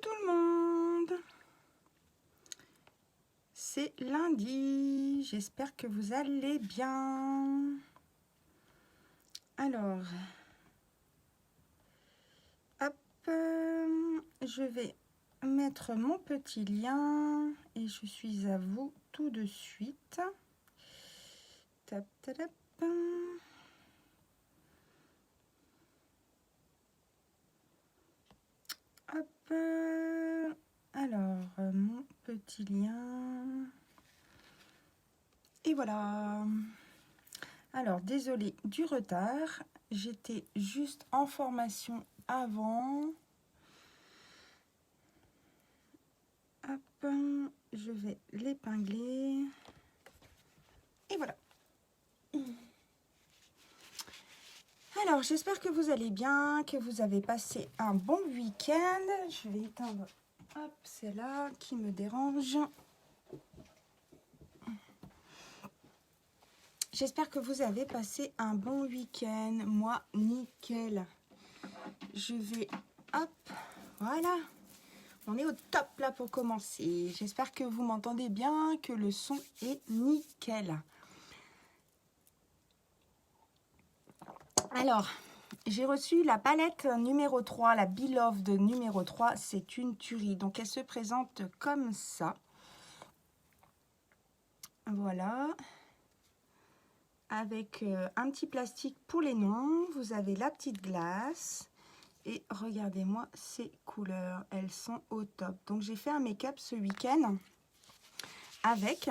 tout le monde, c'est lundi, j'espère que vous allez bien. Alors, hop, je vais mettre mon petit lien et je suis à vous tout de suite. Tap, tap, tap. Hop, alors, mon petit lien. Et voilà. Alors, désolée du retard. J'étais juste en formation avant. Hop, je vais l'épingler. Et voilà. Alors, j'espère que vous allez bien, que vous avez passé un bon week-end. Je vais éteindre, hop, c'est là qui me dérange. J'espère que vous avez passé un bon week-end. Moi, nickel. Je vais, hop, voilà. On est au top là pour commencer. J'espère que vous m'entendez bien, que le son est nickel. Alors, j'ai reçu la palette numéro 3, la Beloved numéro 3. C'est une tuerie. Donc, elle se présente comme ça. Voilà. Avec un petit plastique pour les noms. Vous avez la petite glace. Et regardez-moi ces couleurs. Elles sont au top. Donc, j'ai fait un make-up ce week-end avec.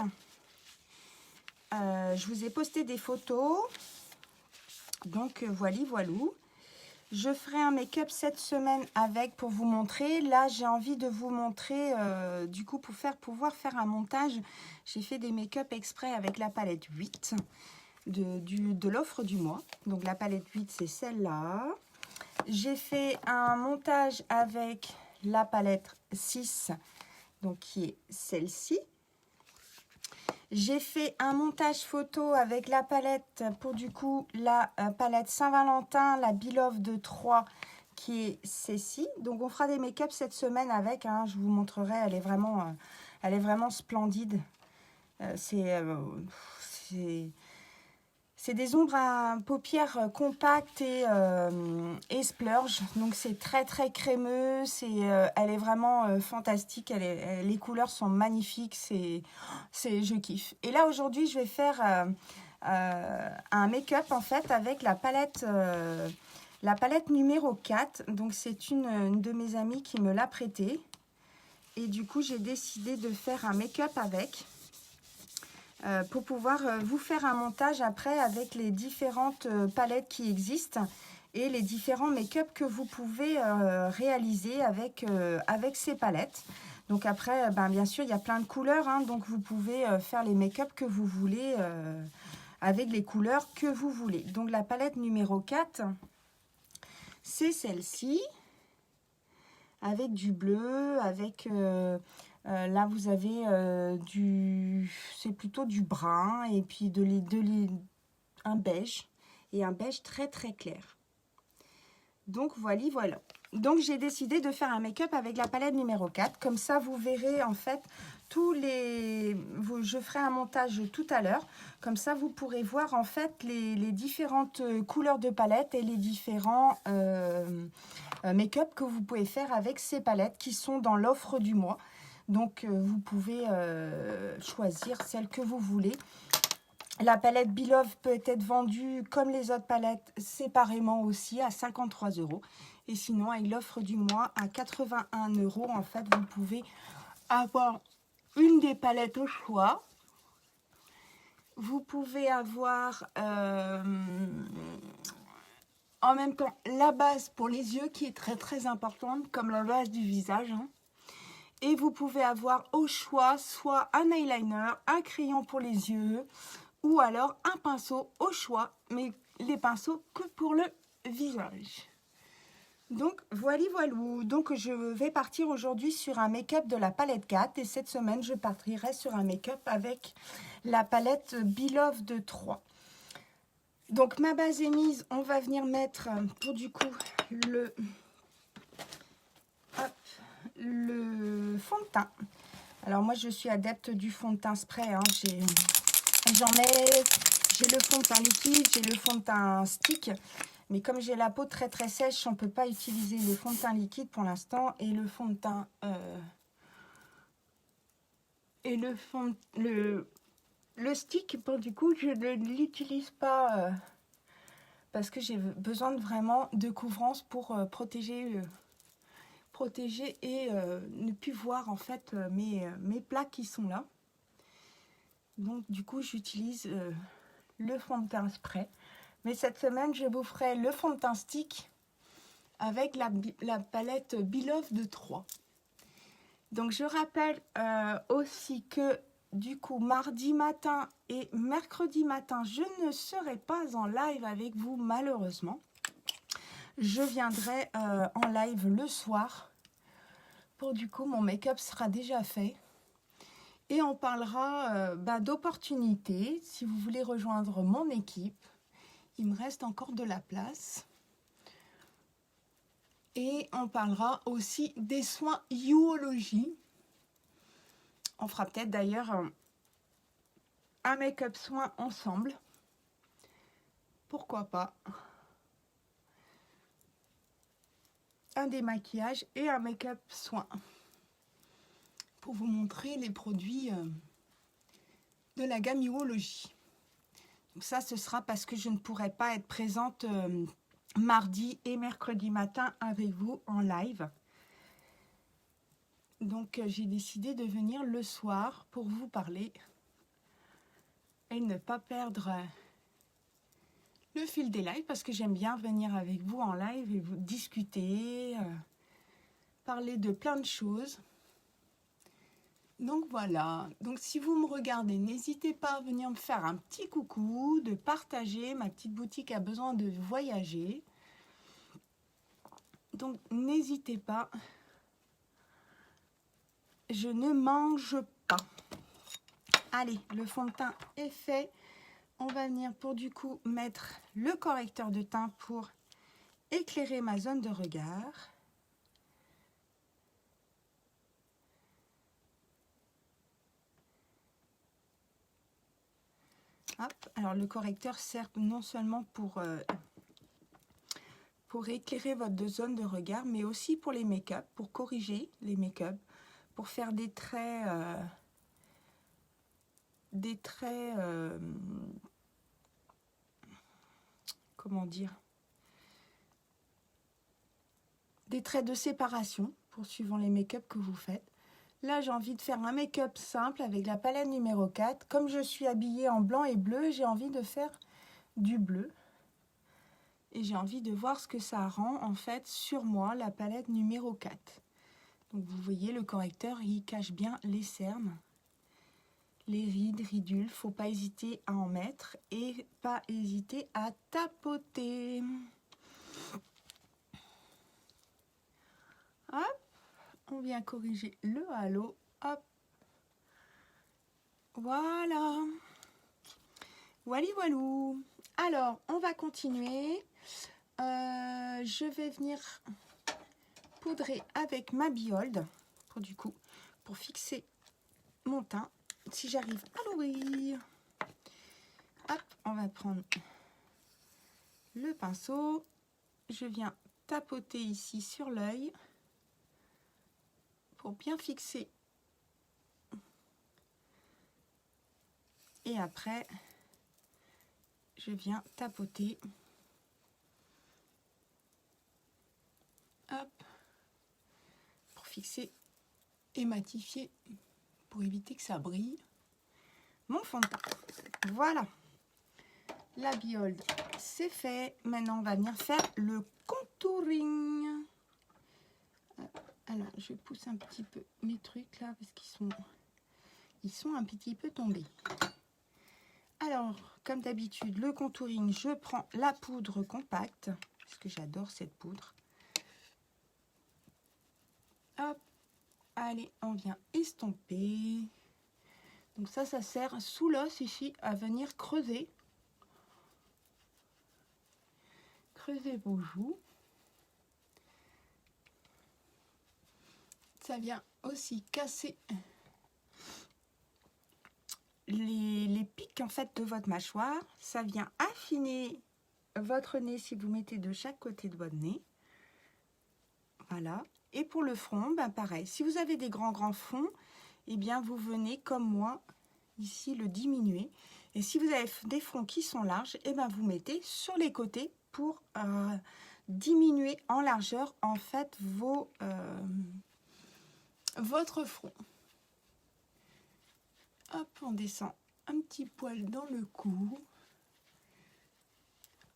Je vous ai posté des photos. Donc, voilou. Je ferai un make-up cette semaine avec pour vous montrer. Là, j'ai envie de vous montrer, du coup, pour pouvoir faire un montage. J'ai fait des make-up exprès avec la palette 8 de l'offre du mois. Donc, la palette 8, c'est celle-là. J'ai fait un montage avec la palette 6, donc qui est celle-ci. J'ai fait un montage photo avec la palette, pour du coup, la palette Saint-Valentin, la Beloved 3, qui est celle-ci. Donc, on fera des make-up cette semaine avec, hein, je vous montrerai, elle est vraiment splendide. C'est des ombres à paupières compactes et splurge. Donc, c'est très, très crémeux. Elle est vraiment fantastique. Les couleurs sont magnifiques. Je kiffe. Et là, aujourd'hui, je vais faire un make-up, en fait, avec la palette numéro 4. Donc, c'est une de mes amies qui me l'a prêtée. Et du coup, j'ai décidé de faire un make-up avec. Pour pouvoir vous faire un montage après avec les différentes palettes qui existent et les différents make-up que vous pouvez réaliser avec ces palettes. Donc après, bien sûr, il y a plein de couleurs, hein, donc vous pouvez faire les make-up que vous voulez avec les couleurs que vous voulez. Donc la palette numéro 4, c'est celle-ci, avec du bleu, avec... là, vous avez c'est plutôt du brun et puis un beige et un beige très très clair. Donc, voilà. Donc, j'ai décidé de faire un make-up avec la palette numéro 4. Comme ça, vous verrez en fait je ferai un montage tout à l'heure. Comme ça, vous pourrez voir en fait les différentes couleurs de palette et les différents make-up que vous pouvez faire avec ces palettes qui sont dans l'offre du mois. Donc, vous pouvez choisir celle que vous voulez. La palette Beloved peut être vendue comme les autres palettes séparément aussi à 53 €. Et sinon, avec l'offre du mois à 81 €, en fait, vous pouvez avoir une des palettes au choix. Vous pouvez avoir en même temps la base pour les yeux qui est très très importante, comme la base du visage, hein. Et vous pouvez avoir au choix soit un eyeliner, un crayon pour les yeux ou alors un pinceau au choix, mais les pinceaux que pour le visage. Donc voilà. Donc je vais partir aujourd'hui sur un make-up de la palette 4 et cette semaine je partirai sur un make-up avec la palette Beloved 3. Donc ma base est mise, on va venir mettre pour du coup le fond de teint. Alors moi je suis adepte du fond de teint spray, hein. J'ai le fond de teint liquide, j'ai le fond de teint stick, mais comme j'ai la peau très très sèche, on ne peut pas utiliser le fond de teint liquide pour l'instant, et le fond de teint le stick, bon, du coup je ne l'utilise pas parce que j'ai besoin vraiment de couvrance pour protéger et ne plus voir en fait mes plaques qui sont là. Donc du coup j'utilise le fond de teint spray. Mais cette semaine je vous ferai le fond de teint stick avec la palette Beloved de 3. Donc je rappelle aussi que du coup mardi matin et mercredi matin je ne serai pas en live avec vous malheureusement. Je viendrai en live le soir. Pour du coup, mon make-up sera déjà fait. Et on parlera d'opportunités. Si vous voulez rejoindre mon équipe, il me reste encore de la place. Et on parlera aussi des soins Youology. On fera peut-être d'ailleurs un make-up soin ensemble. Pourquoi pas? Un démaquillage et un make-up soin. Pour vous montrer les produits de la gamme Youology. Donc ça, ce sera parce que je ne pourrai pas être présente mardi et mercredi matin avec vous en live. Donc j'ai décidé de venir le soir pour vous parler et ne pas perdre le fil des lives, parce que j'aime bien venir avec vous en live et vous discuter, parler de plein de choses. Donc voilà, donc si vous me regardez, n'hésitez pas à venir me faire un petit coucou, de partager. Ma petite boutique a besoin de voyager. Donc n'hésitez pas. Je ne mange pas. Allez, le fond de teint est fait. On va venir pour du coup mettre le correcteur de teint pour éclairer ma zone de regard. Hop. Alors le correcteur sert non seulement pour éclairer votre zone de regard, mais aussi pour les make-up, pour corriger les make-up, pour faire des traits comment dire, des traits de séparation pour suivant les make-up que vous faites. Là, j'ai envie de faire un make-up simple avec la palette numéro 4. Comme je suis habillée en blanc et bleu, j'ai envie de faire du bleu. Et j'ai envie de voir ce que ça rend en fait sur moi, la palette numéro 4. Donc vous voyez, le correcteur, il cache bien les cernes, les rides, ridules. Faut pas hésiter à en mettre et pas hésiter à tapoter. Hop, on vient corriger le halo. Hop, voilà. Wally walou. Alors, on va continuer. Je vais venir poudrer avec ma Behold pour fixer mon teint. Si j'arrive à l'ouvrir. Hop, on va prendre le pinceau. Je viens tapoter ici sur l'œil pour bien fixer. Et après, je viens tapoter. Hop, pour fixer et matifier, pour éviter que ça brille mon fond de teint. Voilà, la Behold, c'est fait. Maintenant, on va venir faire le contouring. Alors, je pousse un petit peu mes trucs là, parce qu'ils sont un petit peu tombés. Alors, comme d'habitude, le contouring, je prends la poudre compacte, parce que j'adore cette poudre. Hop, allez, on vient estomper. Donc ça sert sous l'os ici à venir creuser. Creuser vos joues. Ça vient aussi casser les pics en fait de votre mâchoire. Ça vient affiner votre nez si vous mettez de chaque côté de votre nez. Voilà. Et pour le front, ben pareil. Si vous avez des grands fronts, eh bien vous venez comme moi ici le diminuer. Et si vous avez des fronts qui sont larges, eh ben vous mettez sur les côtés pour diminuer en largeur en fait votre front. Hop, on descend un petit poil dans le cou.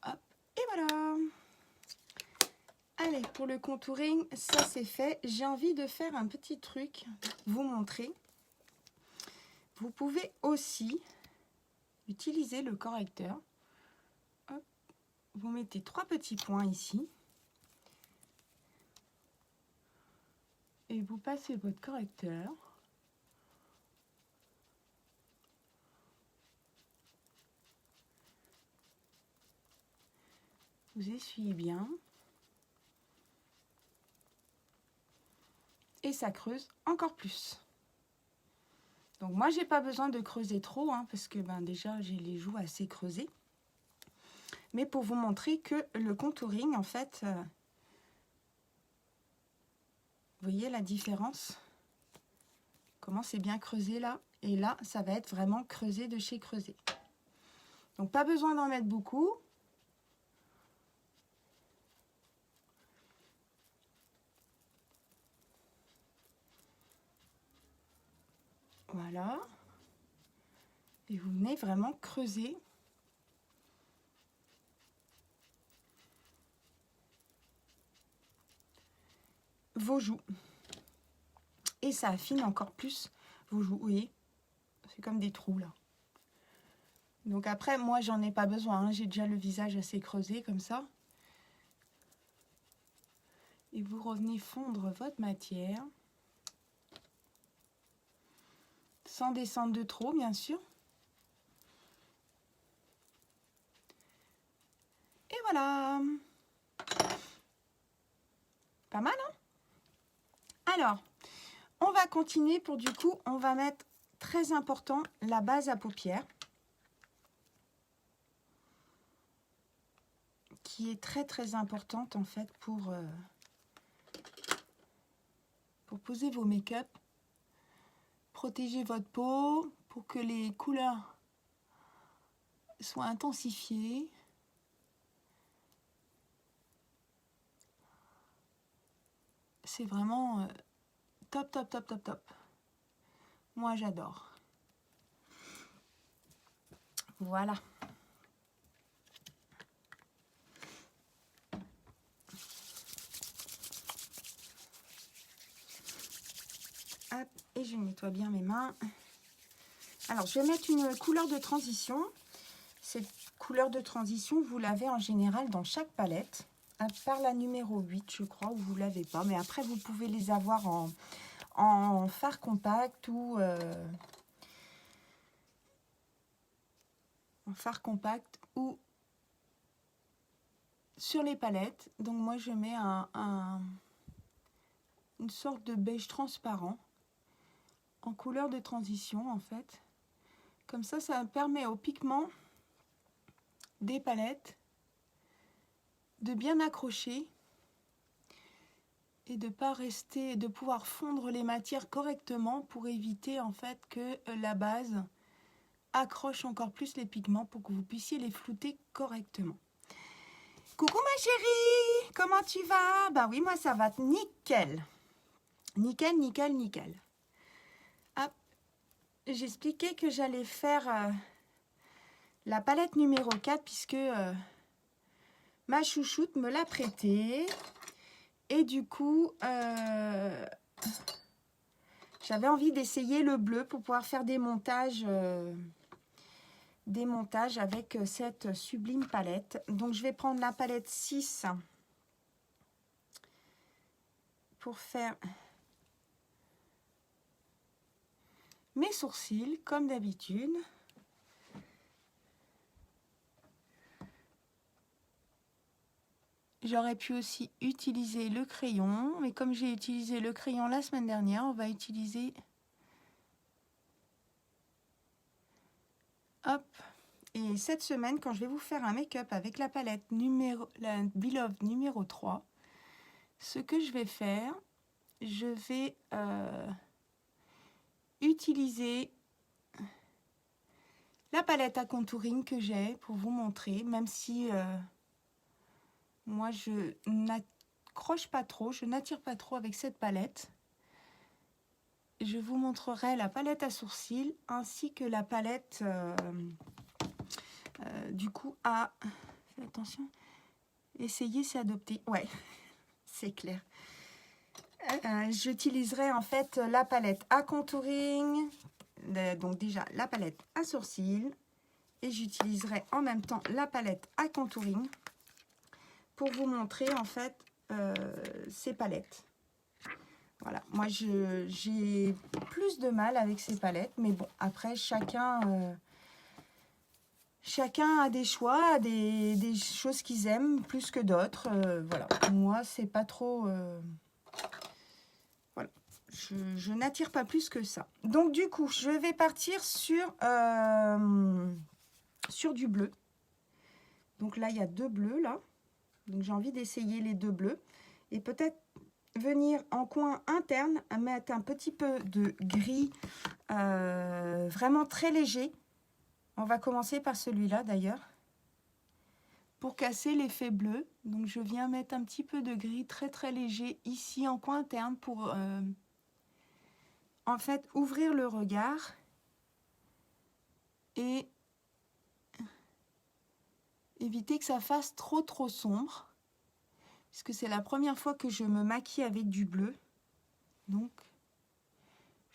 Hop, et voilà. Allez, pour le contouring, ça c'est fait. J'ai envie de faire un petit truc, vous montrer. Vous pouvez aussi utiliser le correcteur. Hop, vous mettez 3 petits points ici. Et vous passez votre correcteur. Vous essuyez bien. Et ça creuse encore plus. Donc moi, j'ai pas besoin de creuser trop, hein, parce que ben, déjà, j'ai les joues assez creusées. Mais pour vous montrer que le contouring, en fait, vous voyez la différence? Comment c'est bien creusé là? Et là, ça va être vraiment creusé de chez creusé. Donc pas besoin d'en mettre beaucoup. Voilà. Et vous venez vraiment creuser. Vos joues. Et ça affine encore plus vos joues. Vous voyez, c'est comme des trous là. Donc après, moi, j'en ai pas besoin. Hein. J'ai déjà le visage assez creusé comme ça. Et vous revenez fondre votre matière. Sans descendre de trop, bien sûr. Et voilà. Pas mal, hein? Alors, on va continuer pour du coup, on va mettre, très important, la base à paupières. Qui est très importante en fait pour poser vos make-up. Protéger votre peau pour que les couleurs soient intensifiées. C'est vraiment top. Moi, j'adore. Voilà. Hop, et je nettoie bien mes mains. Alors, je vais mettre une couleur de transition. Cette couleur de transition, vous l'avez en général dans chaque palette. À part la numéro 8, je crois, où vous ne l'avez pas. Mais après, vous pouvez les avoir en fard compact ou... en fard compact ou sur les palettes. Donc moi je mets une sorte de beige transparent en couleur de transition en fait. Comme ça, ça permet au pigment des palettes de bien accrocher et de pas rester, de pouvoir fondre les matières correctement pour éviter en fait que la base accroche encore plus les pigments pour que vous puissiez les flouter correctement. Coucou ma chérie, comment tu vas? Bah oui, moi ça va nickel. Nickel. Hop, j'expliquais que j'allais faire la palette numéro 4 puisque ma chouchoute me l'a prêtée. Et du coup, j'avais envie d'essayer le bleu pour pouvoir faire des montages avec cette sublime palette. Donc je vais prendre la palette 6 pour faire mes sourcils comme d'habitude. j'aurais pu aussi utiliser le crayon, mais comme j'ai utilisé le crayon la semaine dernière, on va utiliser... Hop. Et cette semaine, quand je vais vous faire un make-up avec la palette la Beloved numéro 3, ce que je vais faire, je vais utiliser la palette à contouring que j'ai pour vous montrer, même si moi je n'accroche pas trop, je n'attire pas trop avec cette palette. Je vous montrerai la palette à sourcils ainsi que la palette du coup à... Fais attention, essayer c'est adopter. Ouais, c'est clair. J'utiliserai en fait la palette à contouring, donc déjà la palette à sourcils, et j'utiliserai en même temps la palette à contouring pour vous montrer en fait ces palettes. Voilà, moi j'ai plus de mal avec ces palettes, mais bon, après chacun a des choix, a des choses qu'ils aiment plus que d'autres. Voilà, moi c'est pas trop... voilà, je n'attire pas plus que ça. Donc du coup, je vais partir sur du bleu. Donc là, il y a 2 bleus là. Donc j'ai envie d'essayer les 2 bleus. Et peut-être venir en coin interne, à mettre un petit peu de gris vraiment très léger. On va commencer par celui-là d'ailleurs. Pour casser l'effet bleu. Donc je viens mettre un petit peu de gris très très léger ici en coin interne pour en fait ouvrir le regard. Et éviter que ça fasse trop sombre. Puisque c'est la première fois que je me maquille avec du bleu. Donc,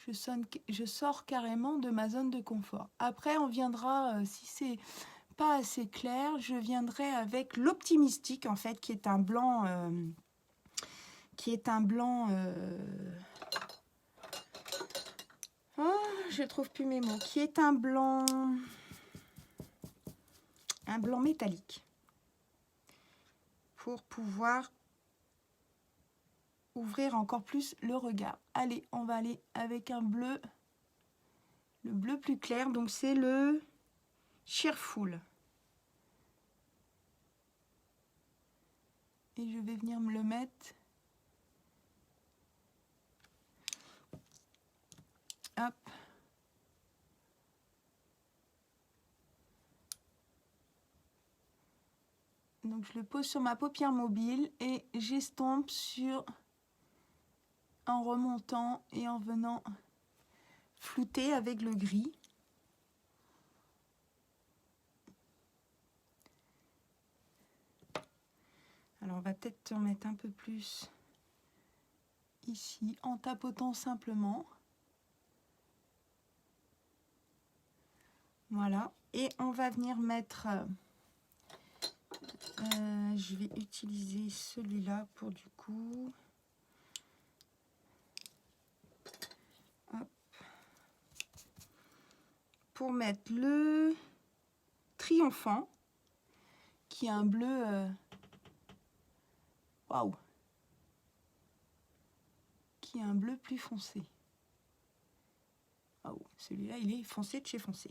je sors carrément de ma zone de confort. Après, on viendra, si c'est pas assez clair, je viendrai avec l'Optimistic, en fait, qui est un blanc... oh, je trouve plus mes mots. Qui est un blanc métallique. Pour pouvoir ouvrir encore plus le regard. Allez, on va aller avec un bleu, le bleu plus clair, donc c'est le Cheerful. Et je vais venir me le mettre. Hop. Donc je le pose sur ma paupière mobile et j'estompe en remontant et en venant flouter avec le gris. Alors on va peut-être en mettre un peu plus ici en tapotant simplement. Voilà. Et on va venir mettre... je vais utiliser celui-là pour du coup... Hop. Pour mettre le Triomphant, qui est un bleu... waouh! Qui est un bleu plus foncé. Waouh! Celui-là, il est foncé de chez foncé.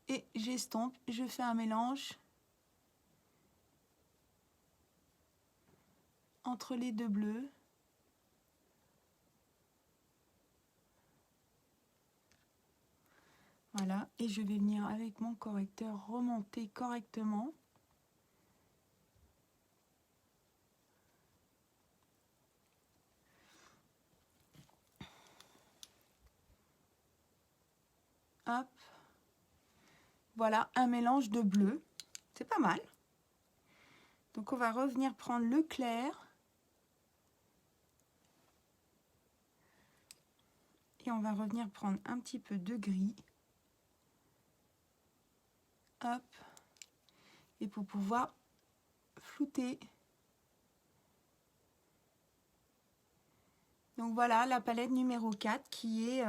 Et j'estompe, je fais un mélange entre les 2 bleus. Voilà, et je vais venir avec mon correcteur remonter correctement. Hop. Voilà, un mélange de bleu. C'est pas mal. Donc on va revenir prendre le clair. Et on va revenir prendre un petit peu de gris. Hop. Et pour pouvoir flouter. Donc voilà la palette numéro 4 qui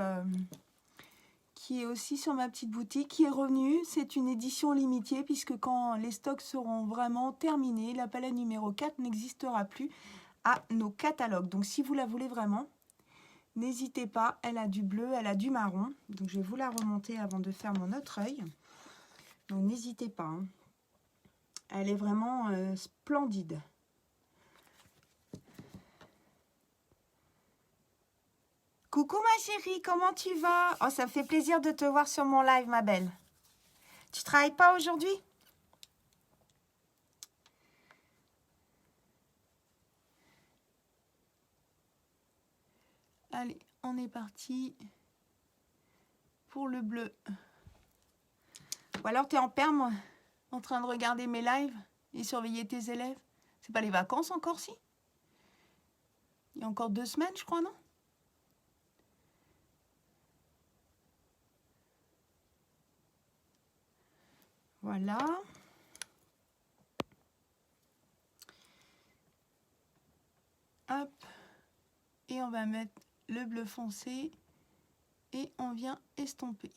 qui est aussi sur ma petite boutique, qui est revenue. C'est une édition limitée puisque quand les stocks seront vraiment terminés, la palette numéro 4 n'existera plus à nos catalogues. Donc si vous la voulez vraiment, n'hésitez pas. Elle a du bleu, elle a du marron. Donc je vais vous la remonter avant de faire mon autre œil. Donc n'hésitez pas. Hein. Elle est vraiment splendide. Coucou ma chérie, comment tu vas? Oh, ça me fait plaisir de te voir sur mon live, ma belle. Tu travailles pas aujourd'hui? Allez, on est parti pour le bleu. Ou alors tu es en perme, en train de regarder mes lives et surveiller tes élèves. C'est pas les vacances encore, si? Il y a encore 2 semaines, je crois, non? Voilà. Hop. Et on va mettre le bleu foncé et on vient estomper.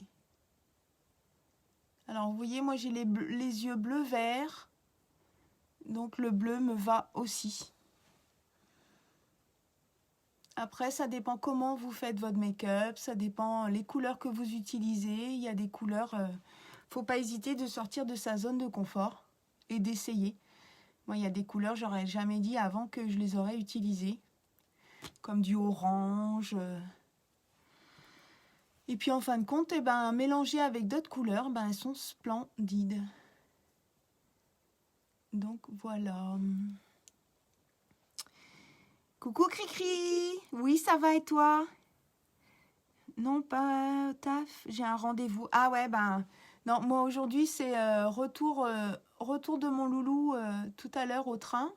Alors vous voyez, moi j'ai les yeux bleu vert, donc le bleu me va aussi. Après ça dépend comment vous faites votre make-up, ça dépend les couleurs que vous utilisez. Il y a des couleurs, faut pas hésiter de sortir de sa zone de confort et d'essayer. Moi il y a des couleurs, j'aurais jamais dit avant que je les aurais utilisées, comme du orange. Et puis en fin de compte, eh ben, mélangées avec d'autres couleurs, ben, elles sont splendides. Donc voilà. Coucou Cricri. Oui, ça va et toi? Non, pas taf. J'ai un rendez-vous. Ah ouais, ben non, moi aujourd'hui c'est retour de mon loulou tout à l'heure au train.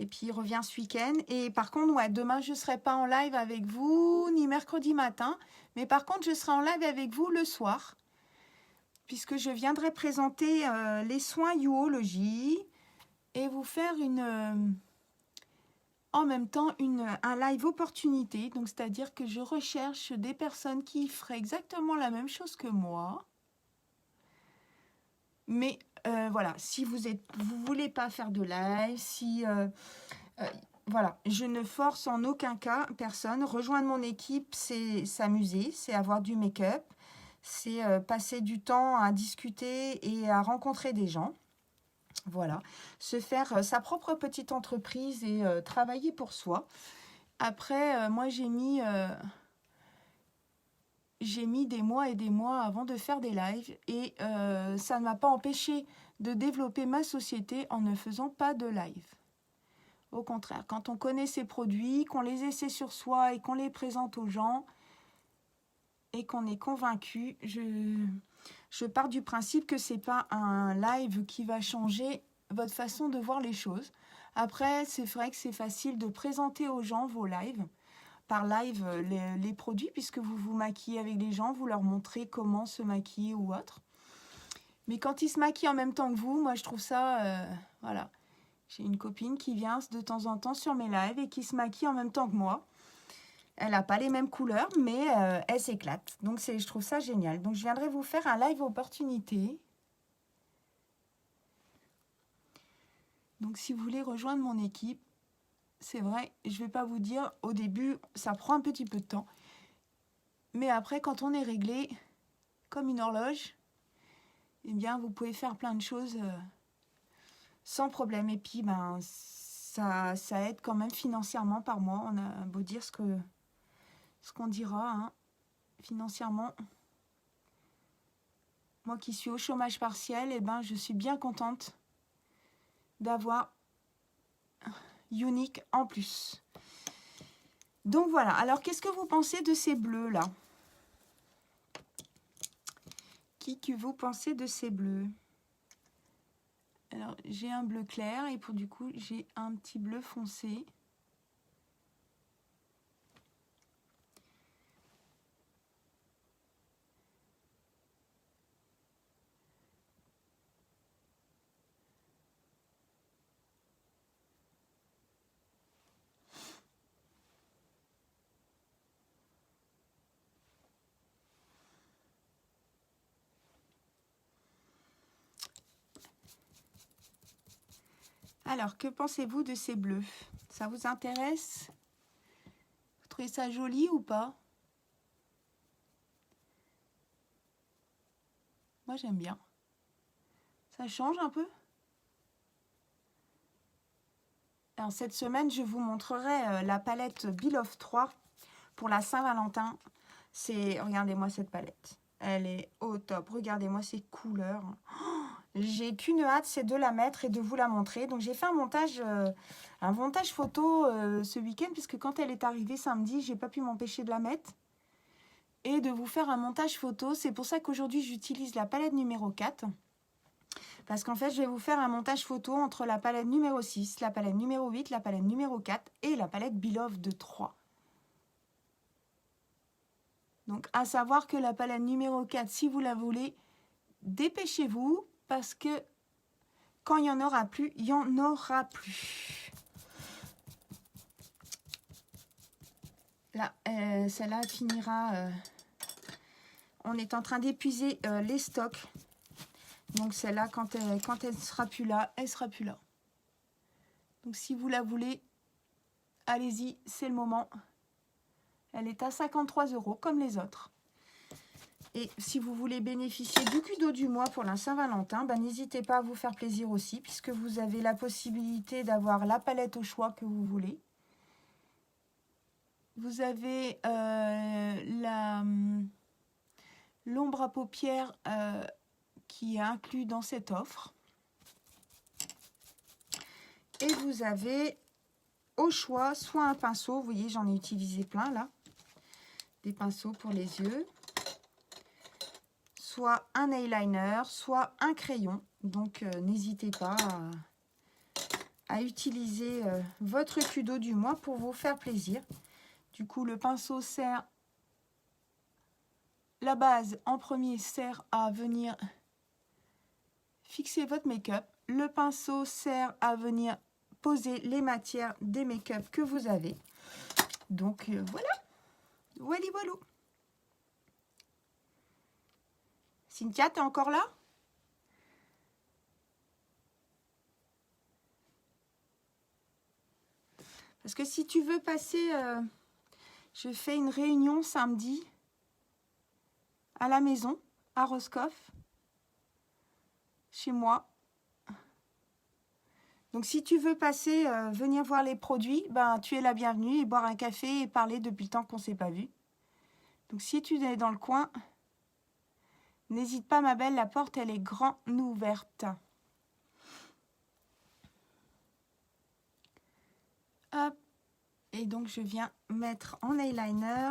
Et puis il revient ce week-end. Et par contre, ouais, demain je ne serai pas en live avec vous, ni mercredi matin. Mais par contre, je serai en live avec vous le soir. Puisque je viendrai présenter les soins Youologie. Et vous faire en même temps un live opportunité. Donc c'est-à-dire que je recherche des personnes qui feraient exactement la même chose que moi. Mais voilà, si vous voulez pas faire de live, si voilà, je ne force en aucun cas personne. Rejoindre mon équipe, c'est s'amuser, c'est avoir du make-up, c'est passer du temps à discuter et à rencontrer des gens. Voilà, se faire sa propre petite entreprise et travailler pour soi. Après, moi j'ai mis des mois et des mois avant de faire des lives et ça ne m'a pas empêché de développer ma société en ne faisant pas de live. Au contraire, quand on connaît ses produits, qu'on les essaie sur soi et qu'on les présente aux gens et qu'on est convaincu, je pars du principe que c'est pas un live qui va changer votre façon de voir les choses. Après, c'est vrai que c'est facile de présenter aux gens vos lives. Par live, les produits, puisque vous vous maquillez avec les gens, vous leur montrez comment se maquiller ou autre. Mais quand ils se maquillent en même temps que vous, moi je trouve ça, voilà. J'ai une copine qui vient de temps en temps sur mes lives et qui se maquille en même temps que moi. Elle n'a pas les mêmes couleurs, mais elle s'éclate. Donc je trouve ça génial. Donc je viendrai vous faire un live opportunité. Donc si vous voulez rejoindre mon équipe, c'est vrai, je ne vais pas vous dire, au début, ça prend un petit peu de temps. Mais après, quand on est réglé, comme une horloge, eh bien, vous pouvez faire plein de choses sans problème. Et puis, ben, ça aide quand même financièrement par mois. On a beau dire ce qu'on dira, hein, financièrement. Moi qui suis au chômage partiel, eh ben, je suis bien contente d'avoir Unique en plus. Donc voilà, alors qu'est-ce que vous pensez de ces bleus là? Qui que vous pensez de ces bleus? Alors j'ai un bleu clair et pour du coup j'ai un petit bleu foncé. Alors, que pensez-vous de ces bleus? Ça vous intéresse? Vous trouvez ça joli ou pas? Moi, j'aime bien. Ça change un peu. Alors, cette semaine, je vous montrerai la palette Beloved 3 pour la Saint-Valentin. Regardez-moi cette palette. Elle est au top. Regardez-moi ces couleurs. Oh, j'ai qu'une hâte, c'est de la mettre et de vous la montrer. Donc, j'ai fait un montage photo ce week-end, puisque quand elle est arrivée samedi, j'ai pas pu m'empêcher de la mettre et de vous faire un montage photo. C'est pour ça qu'aujourd'hui, j'utilise la palette numéro 4. Parce qu'en fait, je vais vous faire un montage photo entre la palette numéro 6, la palette numéro 8, la palette numéro 4 et la palette Beloved 3. Donc, à savoir que la palette numéro 4, si vous la voulez, dépêchez-vous parce que quand il n'y en aura plus, il n'y en aura plus. Là, celle-là finira... on est en train d'épuiser les stocks. Donc, celle-là, quand elle sera plus là, elle sera plus là. Donc, si vous la voulez, allez-y, c'est le moment. Elle est à 53 € comme les autres. Et si vous voulez bénéficier du cadeau du mois pour la Saint-Valentin, ben, n'hésitez pas à vous faire plaisir aussi, puisque vous avez la possibilité d'avoir la palette au choix que vous voulez. Vous avez l'ombre à paupières qui est inclus dans cette offre. Et vous avez au choix soit un pinceau, vous voyez j'en ai utilisé plein là, des pinceaux pour les yeux, soit un eyeliner, soit un crayon. Donc n'hésitez pas à utiliser votre cadeau du mois pour vous faire plaisir. Du coup le pinceau sert, la base en premier sert à venir fixer votre make-up. Le pinceau sert à venir poser les matières des make-up que vous avez. Donc voilà, voilà. Cynthia, t'es encore là? Parce que si tu veux passer, je fais une réunion samedi à la maison, à Roscoff, chez moi. Donc si tu veux passer, venir voir les produits, ben, tu es la bienvenue et boire un café et parler depuis le temps qu'on ne s'est pas vu. Donc si tu es dans le coin, n'hésite pas ma belle, la porte elle est grande ouverte. Hop. Et donc je viens mettre en eyeliner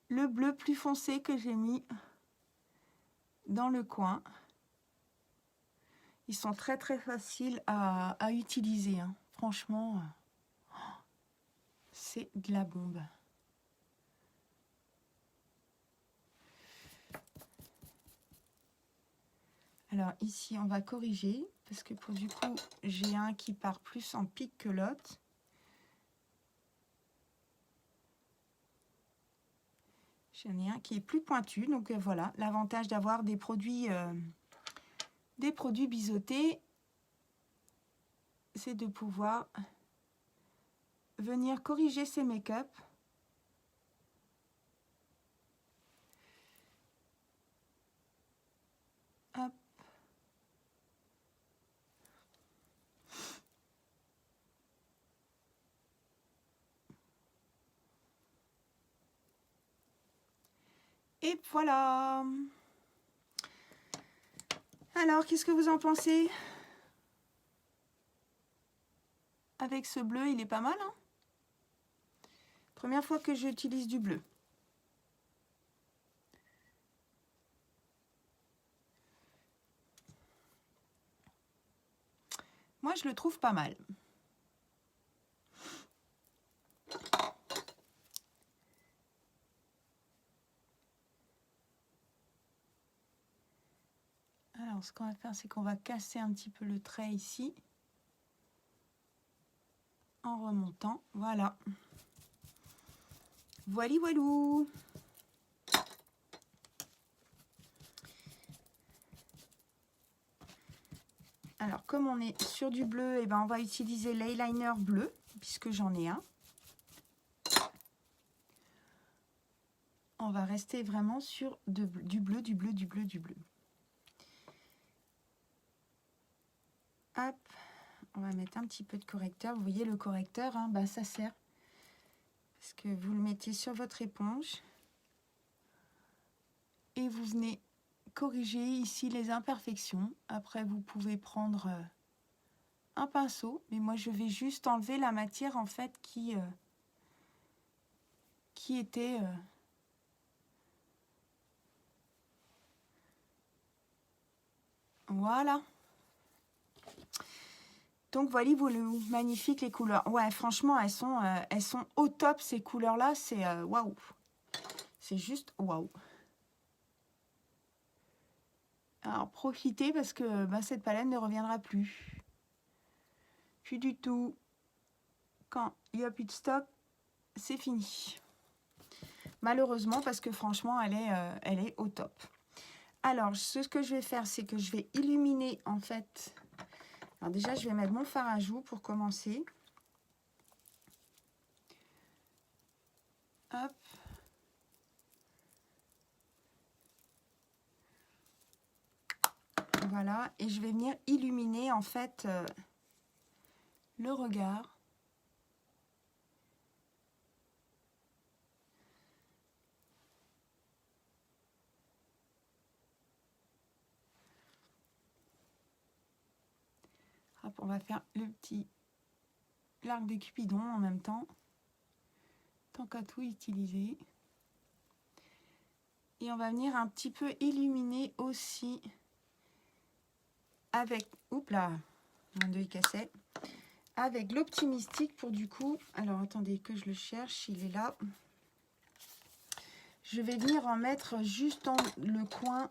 le bleu plus foncé que j'ai mis dans le coin. Ils sont très très faciles à utiliser, hein. Franchement, c'est de la bombe. Alors ici, on va corriger parce que pour du coup, j'ai un qui part plus en pique que l'autre. J'en ai un qui est plus pointu, donc voilà, l'avantage d'avoir des produits biseautés, c'est de pouvoir venir corriger ces make-up. Hop. Et voilà. Alors, qu'est-ce que vous en pensez? Avec ce bleu, il est pas mal, hein? Première fois que j'utilise du bleu. Moi, je le trouve pas mal. Alors, ce qu'on va faire, c'est qu'on va casser un petit peu le trait ici. En remontant, voilà. Voili voilou. Alors, comme on est sur du bleu, eh ben, on va utiliser l'eyeliner bleu, puisque j'en ai un. On va rester vraiment sur du bleu, du bleu, du bleu, du bleu. Hop, on va mettre un petit peu de correcteur. Vous voyez, le correcteur, hein, bah, ça sert. Parce que vous le mettez sur votre éponge. Et vous venez corriger ici les imperfections. Après, vous pouvez prendre un pinceau. Mais moi, je vais juste enlever la matière, en fait, qui était... Voilà. Donc voilà, magnifique les couleurs. Ouais, franchement, elles sont au top ces couleurs-là. C'est waouh. C'est juste waouh. Alors profitez parce que bah, cette palette ne reviendra plus. Plus du tout. Quand il n'y a plus de stock, c'est fini. Malheureusement parce que franchement, elle est au top. Alors, ce que je vais faire, c'est que je vais illuminer en fait. Alors déjà, je vais mettre mon fard à joues pour commencer. Hop. Voilà, et je vais venir illuminer en fait le regard. Hop, on va faire l'arc de Cupidon en même temps, tant qu'à tout utiliser. Et on va venir un petit peu illuminer aussi avec, oups là, mon deuil cassé, avec l'Optimistique pour du coup, alors attendez que je le cherche, il est là. Je vais venir en mettre juste dans le coin.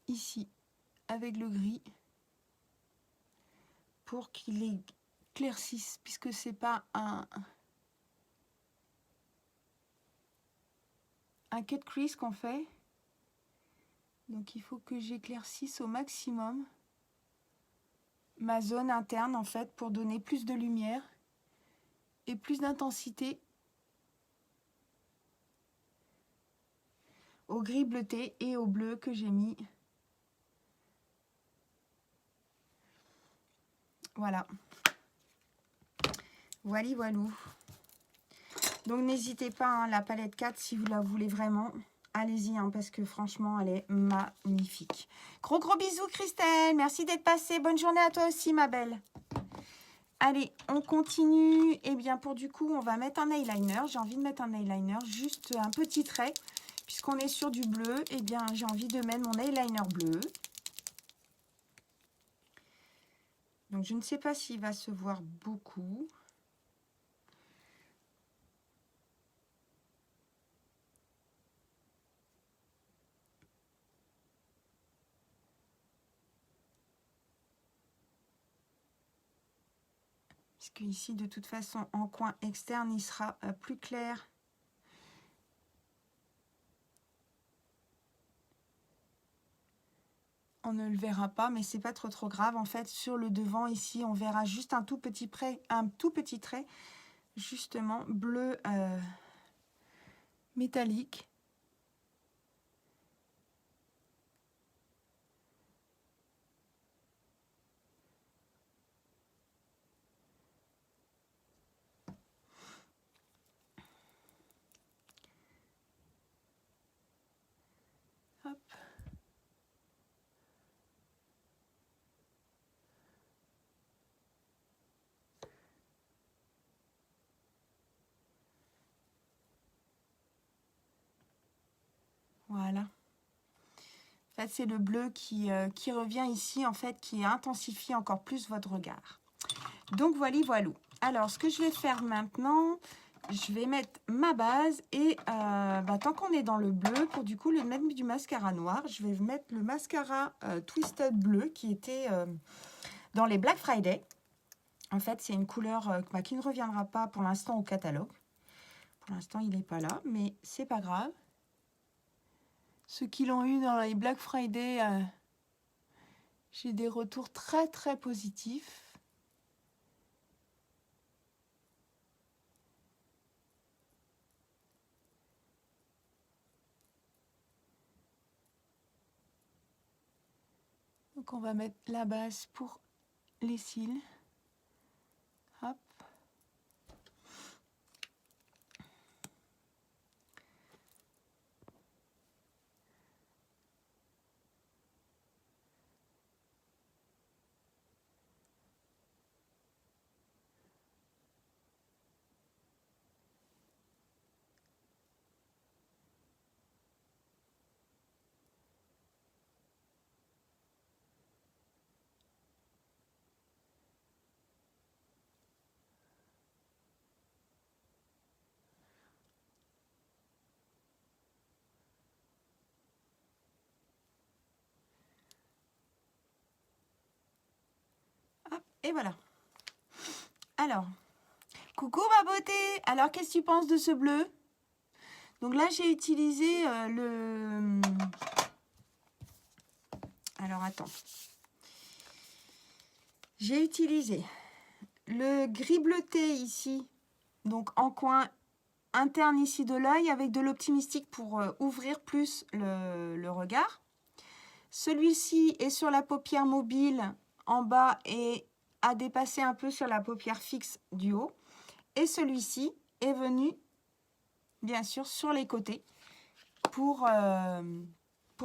Ici, avec le gris, pour qu'il éclaircisse, puisque c'est pas un cut crease qu'on fait. Donc il faut que j'éclaircisse au maximum ma zone interne en fait pour donner plus de lumière et plus d'intensité au gris bleuté et au bleu que j'ai mis. Voilà. Voilà, voilou. Donc n'hésitez pas, hein, la palette 4, si vous la voulez vraiment, allez-y, hein, parce que franchement, elle est magnifique. Gros bisous, Christelle. Merci d'être passée. Bonne journée à toi aussi, ma belle. Allez, on continue. Et bien, pour du coup, on va mettre un eyeliner. J'ai envie de mettre un eyeliner, juste un petit trait. Puisqu'on est sur du bleu, et bien, j'ai envie de mettre mon eyeliner bleu. Donc, je ne sais pas s'il va se voir beaucoup. Puisque ici, de toute façon, en coin externe, il sera plus clair. On ne le verra pas, mais c'est pas trop grave. En fait, sur le devant, ici, on verra juste un tout petit trait, justement, bleu métallique. Hop. Voilà. En fait, c'est le bleu qui revient ici, en fait, qui intensifie encore plus votre regard. Donc, voilou. Alors, ce que je vais faire maintenant, je vais mettre ma base et tant qu'on est dans le bleu, pour du coup, mettre du mascara noir, je vais mettre le mascara Twisted bleu qui était dans les Black Friday. En fait, c'est une couleur qui ne reviendra pas pour l'instant au catalogue. Pour l'instant, il n'est pas là, mais c'est pas grave. Ceux qui l'ont eu dans les Black Friday, j'ai des retours très très positifs. Donc on va mettre la base pour les cils. Hop. Hop, et voilà. Alors, coucou ma beauté. Alors, qu'est-ce que tu penses de ce bleu? Donc là, j'ai utilisé le... Alors, attends. J'ai utilisé le gris bleuté ici, donc en coin interne ici de l'œil, avec de l'optimistique pour ouvrir plus le regard. Celui-ci est sur la paupière mobile en bas et a dépassé un peu sur la paupière fixe du haut. Et celui-ci est venu, bien sûr, sur les côtés pour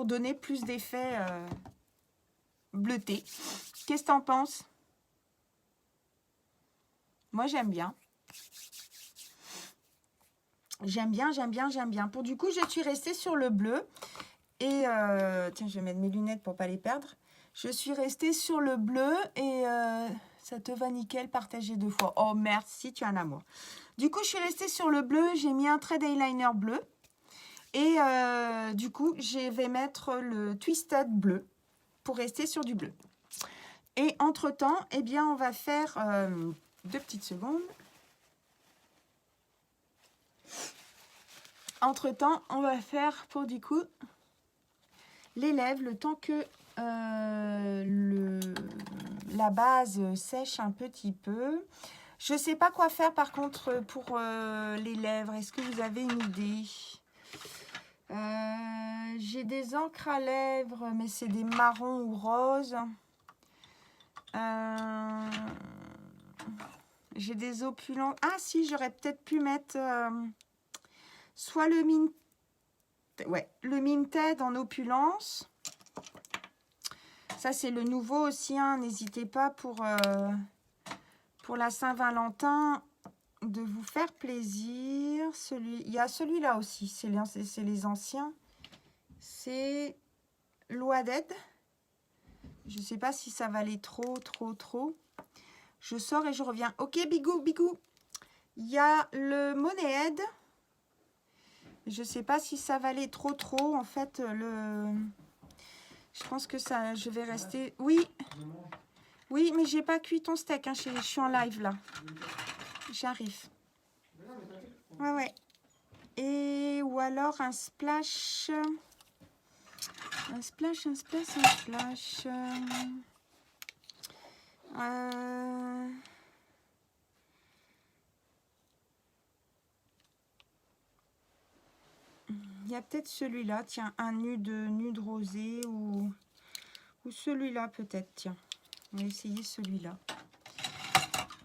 donner plus d'effet bleuté. Qu'est-ce que tu en penses? Moi, j'aime bien. J'aime bien, j'aime bien, j'aime bien. Pour du coup, je suis restée sur le bleu. Et, tiens, je vais mettre mes lunettes pour ne pas les perdre. Je suis restée sur le bleu et ça te va nickel, partagé 2 fois. Oh, merci, tu es un amour. Du coup, je suis restée sur le bleu. J'ai mis un trait d'eyeliner bleu. Et du coup, je vais mettre le Twisted bleu pour rester sur du bleu. Et entre-temps, eh bien, on va faire 2 petites secondes. Entre-temps, on va faire pour du coup les lèvres le temps que la base sèche un petit peu. Je ne sais pas quoi faire par contre pour les lèvres. Est-ce que vous avez une idée? J'ai des encres à lèvres, mais c'est des marrons ou roses. J'ai des opulents. Ah si, j'aurais peut-être pu mettre soit le Minted en opulence. Ça, c'est le nouveau aussi. Hein. N'hésitez pas pour la Saint-Valentin de vous faire plaisir. Il y a celui-là aussi. C'est les anciens. C'est Loaded. Je ne sais pas si ça va aller trop. Je sors et je reviens. Ok, bigou. Il y a le Monehead. Je ne sais pas si ça va aller trop. En fait, je pense que ça, je vais rester... Oui, mais j'ai pas cuit ton steak. Hein. Je suis en live, là. J'arrive. Ouais. Et ou alors un splash. Un splash. Il y a peut-être celui-là, tiens, un nude rosé ou celui-là peut-être, tiens. On va essayer celui-là.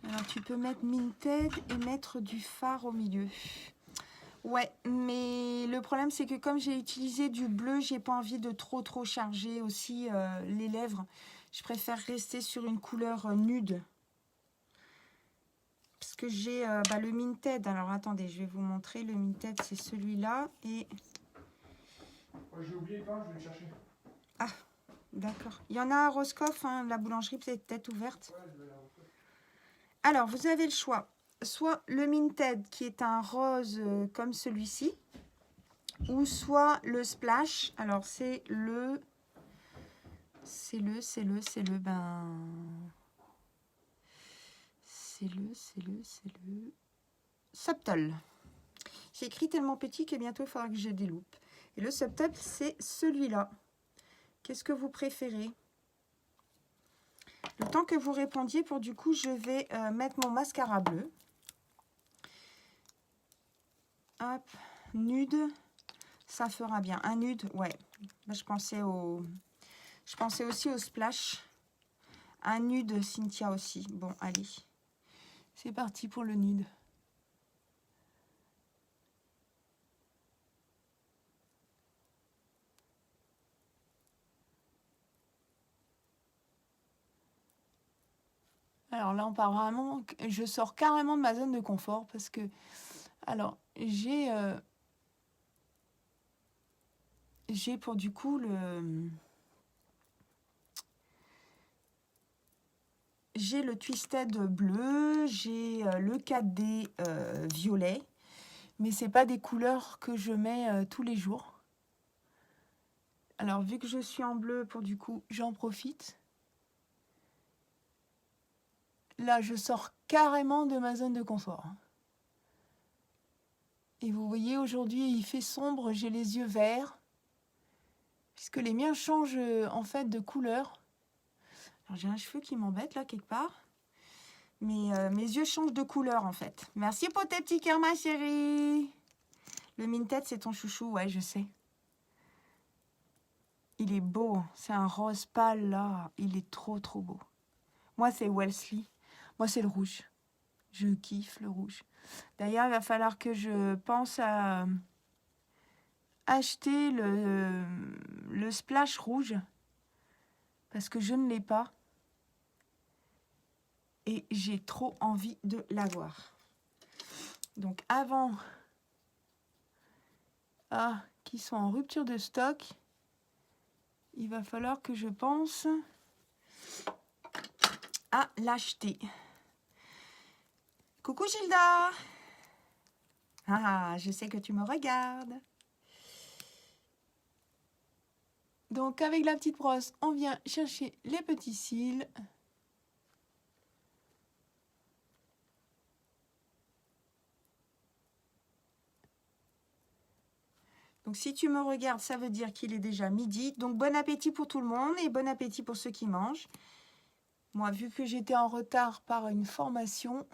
Alors tu peux mettre Minted et mettre du fard au milieu. Ouais, mais le problème c'est que comme j'ai utilisé du bleu, j'ai pas envie de trop charger aussi les lèvres. Je préfère rester sur une couleur nude. Parce que j'ai le Minted. Alors attendez, je vais vous montrer. Le Minted c'est celui-là et... J'ai oublié le pain, je vais le chercher. Ah, d'accord. Il y en a à Roscoff, hein, la boulangerie peut-être ouverte. Ouais, je vais la retrouver. Alors, vous avez le choix. Soit le Minted, qui est un rose comme celui-ci, ou soit le Splash. Alors, c'est le Subtle. J'ai écrit tellement petit que bientôt, il faudra que je déloupe. Et le subtop, c'est celui-là. Qu'est-ce que vous préférez? Le temps que vous répondiez, pour du coup, je vais mettre mon mascara bleu. Hop, nude, ça fera bien. Un nude, ouais. Je pensais aussi au splash. Un nude, Cynthia aussi. Bon, allez. C'est parti pour le nude. Alors là, on part vraiment... Je sors carrément de ma zone de confort parce que... Alors, j'ai pour du coup j'ai le Twisted bleu, j'ai le 4D violet, mais c'est pas des couleurs que je mets tous les jours. Alors vu que je suis en bleu, pour du coup, j'en profite. Là, je sors carrément de ma zone de confort. Et vous voyez, aujourd'hui, il fait sombre, j'ai les yeux verts, puisque les miens changent en fait de couleur. Alors j'ai un cheveu qui m'embête là quelque part. Mais mes yeux changent de couleur en fait. Merci pour tes petits cœurs ma chérie. Le Minted c'est ton chouchou, ouais je sais. Il est beau, c'est un rose pâle là. Il est trop trop beau. Moi c'est Wellesley. Moi c'est le rouge. Je kiffe le rouge. D'ailleurs il va falloir que je pense à acheter le splash rouge. Parce que je ne l'ai pas. Et j'ai trop envie de l'avoir. Donc avant qu'ils soient en rupture de stock, il va falloir que je pense à l'acheter. Coucou Gilda. Ah, je sais que tu me regardes. Donc avec la petite brosse, on vient chercher les petits cils. Donc si tu me regardes, ça veut dire qu'il est déjà midi. Donc bon appétit pour tout le monde et bon appétit pour ceux qui mangent. Moi, vu que j'étais en retard par une formation,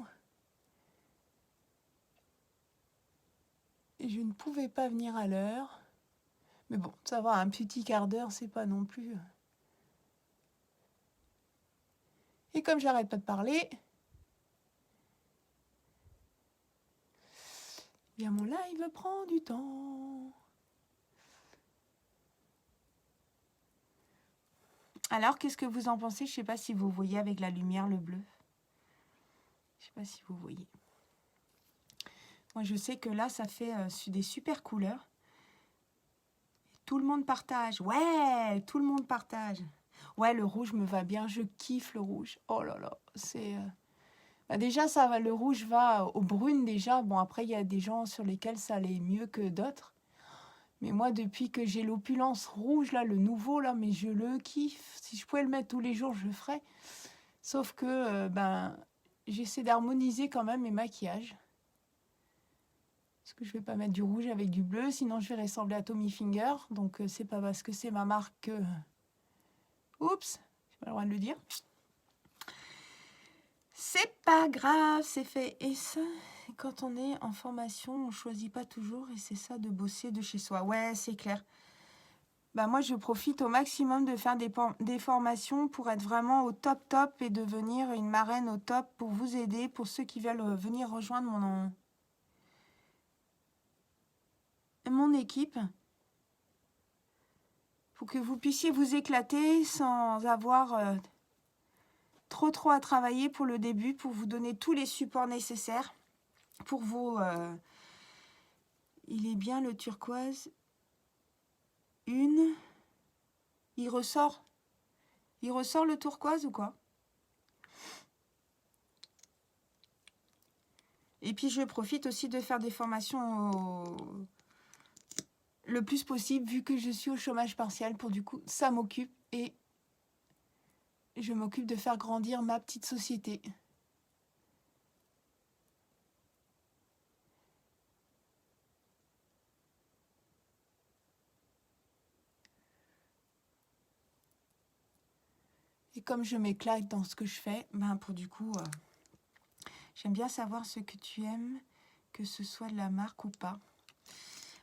je ne pouvais pas venir à l'heure. Mais bon, ça va, un petit quart d'heure, c'est pas non plus... Et comme j'arrête pas de parler, bien mon live prend du temps. Alors, qu'est-ce que vous en pensez? Je sais pas si vous voyez avec la lumière le bleu. Je sais pas si vous voyez. Moi, je sais que là, ça fait des super couleurs. Tout le monde partage. Ouais, tout le monde partage. Ouais, le rouge me va bien. Je kiffe le rouge. Oh là là, c'est... déjà, ça va. Le rouge va au brune déjà. Bon, après, il y a des gens sur lesquels ça allait mieux que d'autres. Mais moi, depuis que j'ai l'opulence rouge, là, le nouveau, là, mais je le kiffe. Si je pouvais le mettre tous les jours, je le ferais. Sauf que, j'essaie d'harmoniser quand même mes maquillages. Parce que je vais pas mettre du rouge avec du bleu, sinon je vais ressembler à Tommy Finger. Donc, c'est pas parce que c'est ma marque que... Oups, j'ai pas le droit de le dire. C'est pas grave, c'est fait. Et ça, quand on est en formation, on choisit pas toujours. Et c'est ça de bosser de chez soi. Ouais, c'est clair. Moi, je profite au maximum de faire des formations pour être vraiment au top et devenir une marraine au top pour vous aider, pour ceux qui veulent venir rejoindre mon équipe. Pour que vous puissiez vous éclater sans avoir trop à travailler pour le début, pour vous donner tous les supports nécessaires. Pour vous... il est bien le turquoise. Il ressort le turquoise ou quoi? Et puis je profite aussi de faire des formations le plus possible, vu que je suis au chômage partiel. Pour du coup, ça m'occupe et je m'occupe de faire grandir ma petite société. Et comme je m'éclate dans ce que je fais, ben pour du coup, j'aime bien savoir ce que tu aimes, que ce soit de la marque ou pas.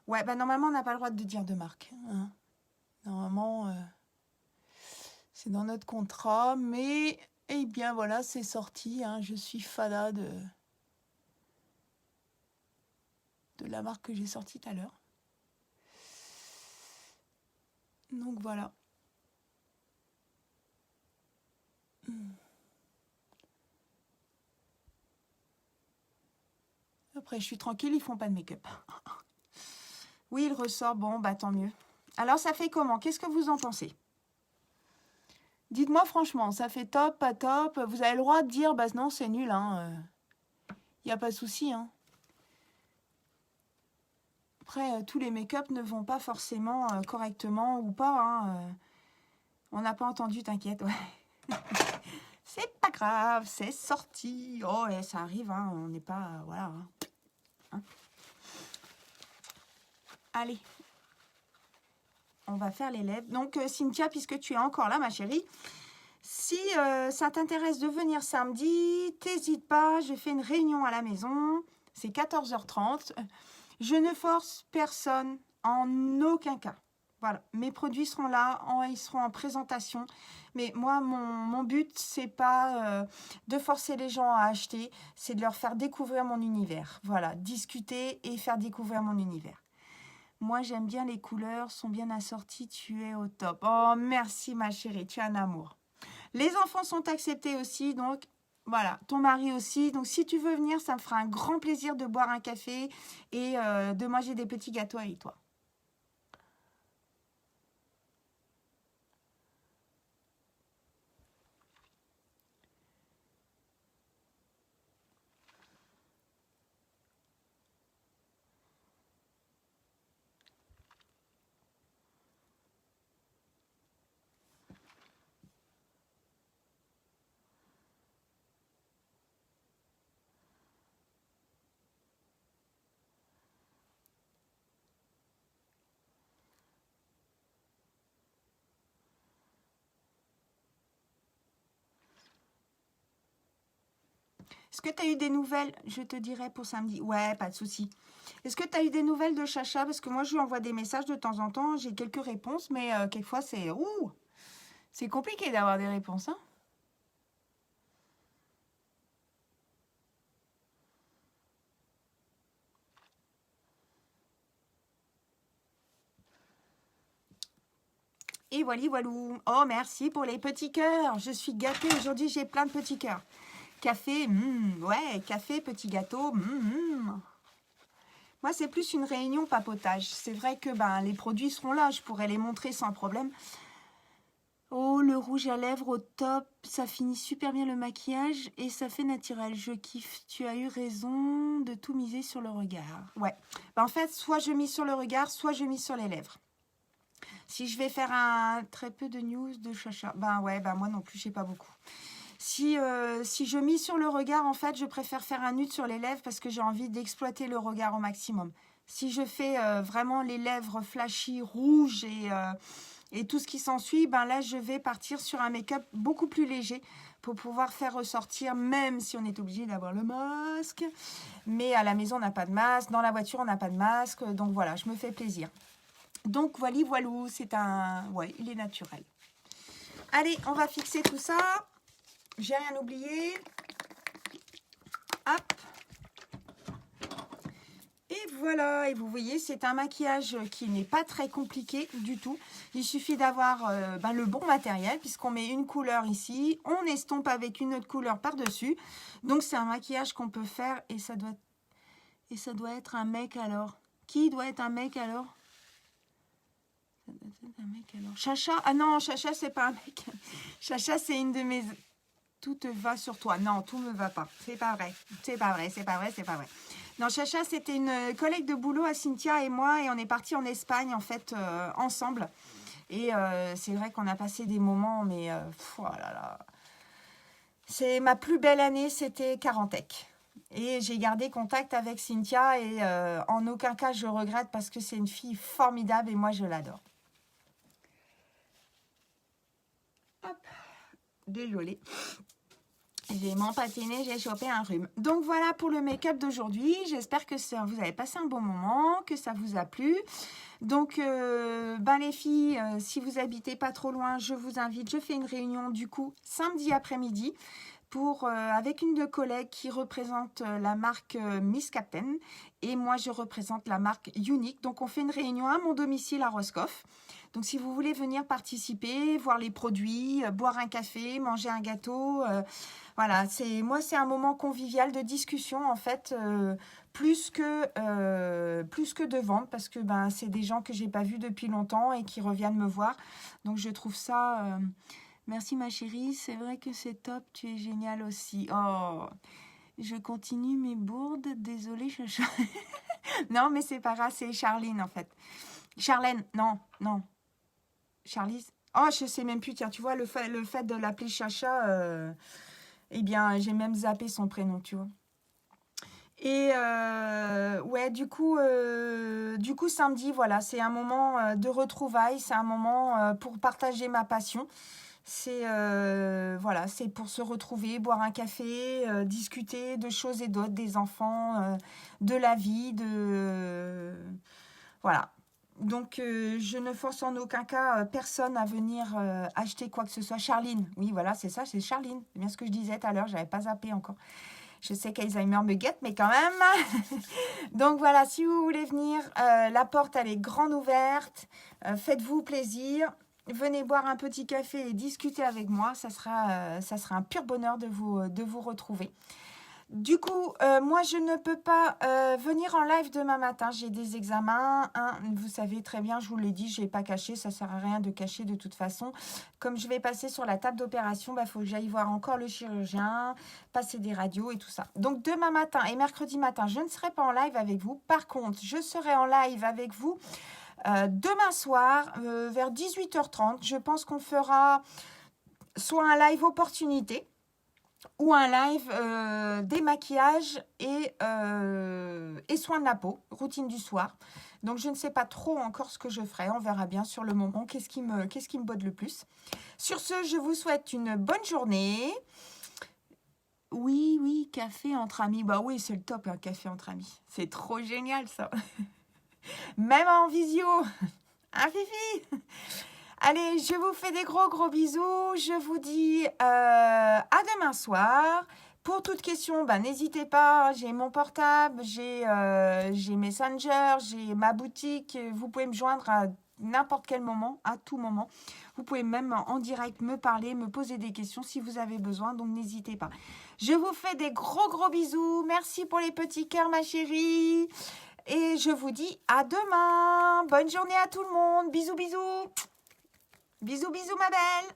Ouais, ben normalement, on n'a pas le droit de dire de marque. Hein. Normalement, c'est dans notre contrat, mais eh bien voilà, c'est sorti. Hein. Je suis fada de la marque que j'ai sortie tout à l'heure. Donc voilà. Après, je suis tranquille, ils font pas de make-up. Oui, il ressort. Bon, bah tant mieux. Alors, ça fait comment? Qu'est-ce que vous en pensez? Dites-moi franchement, ça fait top, pas top? Vous avez le droit de dire, bah non, c'est nul. Hein. Y a pas de souci. Hein. Après, tous les make-up ne vont pas forcément correctement ou pas. Hein. On n'a pas entendu, t'inquiète. Ouais. C'est pas grave, c'est sorti. Oh, ouais, ça arrive, hein. On n'est pas... voilà. Hein. Allez. On va faire les lèvres. Donc, Cynthia, puisque tu es encore là, ma chérie, si ça t'intéresse de venir samedi, t'hésites pas, je fais une réunion à la maison. C'est 14h30. Je ne force personne en aucun cas. Voilà, mes produits seront là, ils seront en présentation. Mais moi, mon but, c'est pas de forcer les gens à acheter, c'est de leur faire découvrir mon univers. Voilà, discuter et faire découvrir mon univers. Moi, j'aime bien les couleurs, sont bien assorties, tu es au top. Oh, merci ma chérie, tu es un amour. Les enfants sont acceptés aussi, donc voilà, ton mari aussi. Donc si tu veux venir, ça me fera un grand plaisir de boire un café et de manger des petits gâteaux avec toi. Est-ce que tu as eu des nouvelles? Je te dirai pour samedi. Ouais, pas de souci. Est-ce que tu as eu des nouvelles de Chacha? Parce que moi, je lui envoie des messages de temps en temps. J'ai quelques réponses, mais quelquefois, c'est compliqué d'avoir des réponses. Hein. Et voilà, voilou. Oh, merci pour les petits cœurs. Je suis gâtée. Aujourd'hui, j'ai plein de petits cœurs. Café, ouais, café, petit gâteau. Moi, c'est plus une réunion papotage. C'est vrai que les produits seront là. Je pourrais les montrer sans problème. Oh, le rouge à lèvres au top. Ça finit super bien le maquillage et ça fait naturel. Je kiffe. Tu as eu raison de tout miser sur le regard. Ouais. En fait, soit je mise sur le regard, soit je mise sur les lèvres. Si je vais faire très peu de news de Chacha, moi non plus, j'ai pas beaucoup. Si je mise sur le regard, en fait, je préfère faire un nude sur les lèvres parce que j'ai envie d'exploiter le regard au maximum. Si je fais vraiment les lèvres flashy, rouges et tout ce qui s'ensuit, là, je vais partir sur un make-up beaucoup plus léger pour pouvoir faire ressortir, même si on est obligé d'avoir le masque. Mais à la maison, on n'a pas de masque. Dans la voiture, on n'a pas de masque. Donc voilà, je me fais plaisir. Donc voilou, c'est ouais, il est naturel. Allez, on va fixer tout ça. J'ai rien oublié. Hop. Et voilà, et vous voyez, c'est un maquillage qui n'est pas très compliqué du tout. Il suffit d'avoir le bon matériel, puisqu'on met une couleur ici, on estompe avec une autre couleur par-dessus. Donc c'est un maquillage qu'on peut faire et ça doit être un mec alors. Qui doit être un mec alors? Chacha, ah non, Chacha c'est pas un mec. Chacha c'est une de mes... Tout te va sur toi. Non, tout me va pas. C'est pas vrai. C'est pas vrai, c'est pas vrai, c'est pas vrai. Non, Chacha c'était une collègue de boulot à Cynthia et moi et on est partis en Espagne en fait ensemble. Et c'est vrai qu'on a passé des moments, mais oh là là. C'est ma plus belle année, c'était Carantec. Et j'ai gardé contact avec Cynthia et en aucun cas je regrette parce que c'est une fille formidable et moi je l'adore. Hop. Désolée. J'ai m'empatiné, j'ai chopé un rhume. Donc voilà pour le make-up d'aujourd'hui. J'espère que vous avez passé un bon moment, que ça vous a plu. Donc, les filles, si vous habitez pas trop loin, je vous invite. Je fais une réunion du coup samedi après-midi avec une de collègues qui représente la marque Miss Captain et moi je représente la marque Unique. Donc on fait une réunion à mon domicile à Roscoff. Donc si vous voulez venir participer, voir les produits, boire un café, manger un gâteau, voilà, c'est un moment convivial de discussion en fait, plus que de vente parce que c'est des gens que j'ai pas vus depuis longtemps et qui reviennent me voir. Donc je trouve ça merci ma chérie, c'est vrai que c'est top, tu es géniale aussi. Oh, je continue mes bourdes, désolée chacha. Non mais c'est pas grave, c'est Charline en fait. Charlène, non. Charlize. Oh, je sais même plus, tiens, tu vois, le fait de l'appeler Chacha, eh bien, j'ai même zappé son prénom, tu vois. Et ouais, du coup, samedi, voilà, c'est un moment de retrouvailles, c'est un moment pour partager ma passion. C'est voilà, c'est pour se retrouver, boire un café, discuter de choses et d'autres, des enfants, de la vie, voilà. Donc, je ne force en aucun cas personne à venir acheter quoi que ce soit. Charline, oui, voilà, c'est ça, c'est Charline. C'est bien ce que je disais tout à l'heure, je n'avais pas zappé encore. Je sais qu'Alzheimer me guette, mais quand même. Donc, voilà, si vous voulez venir, la porte, elle est grande ouverte. Faites-vous plaisir. Venez boire un petit café et discuter avec moi. Ça sera un pur bonheur de vous retrouver. Du coup, moi, je ne peux pas venir en live demain matin. J'ai des examens. Vous savez très bien, je vous l'ai dit, je n'ai pas caché. Ça ne sert à rien de cacher de toute façon. Comme je vais passer sur la table d'opération, faut que j'aille voir encore le chirurgien, passer des radios et tout ça. Donc, demain matin et mercredi matin, je ne serai pas en live avec vous. Par contre, je serai en live avec vous demain soir vers 18h30. Je pense qu'on fera soit un live opportunité, ou un live démaquillage et soins de la peau, routine du soir. Donc, je ne sais pas trop encore ce que je ferai. On verra bien sur le moment qu'est-ce qui me botte le plus. Sur ce, je vous souhaite une bonne journée. Oui, café entre amis. Bah oui, c'est le top, un café entre amis. C'est trop génial, ça. Même en visio. Hein, Fifi? Allez, je vous fais des gros bisous. Je vous dis à demain soir. Pour toute question, n'hésitez pas. J'ai mon portable, j'ai Messenger, j'ai ma boutique. Vous pouvez me joindre à n'importe quel moment, à tout moment. Vous pouvez même en direct me parler, me poser des questions si vous avez besoin. Donc, n'hésitez pas. Je vous fais des gros bisous. Merci pour les petits cœurs, ma chérie. Et je vous dis à demain. Bonne journée à tout le monde. Bisous. Bisous, ma belle.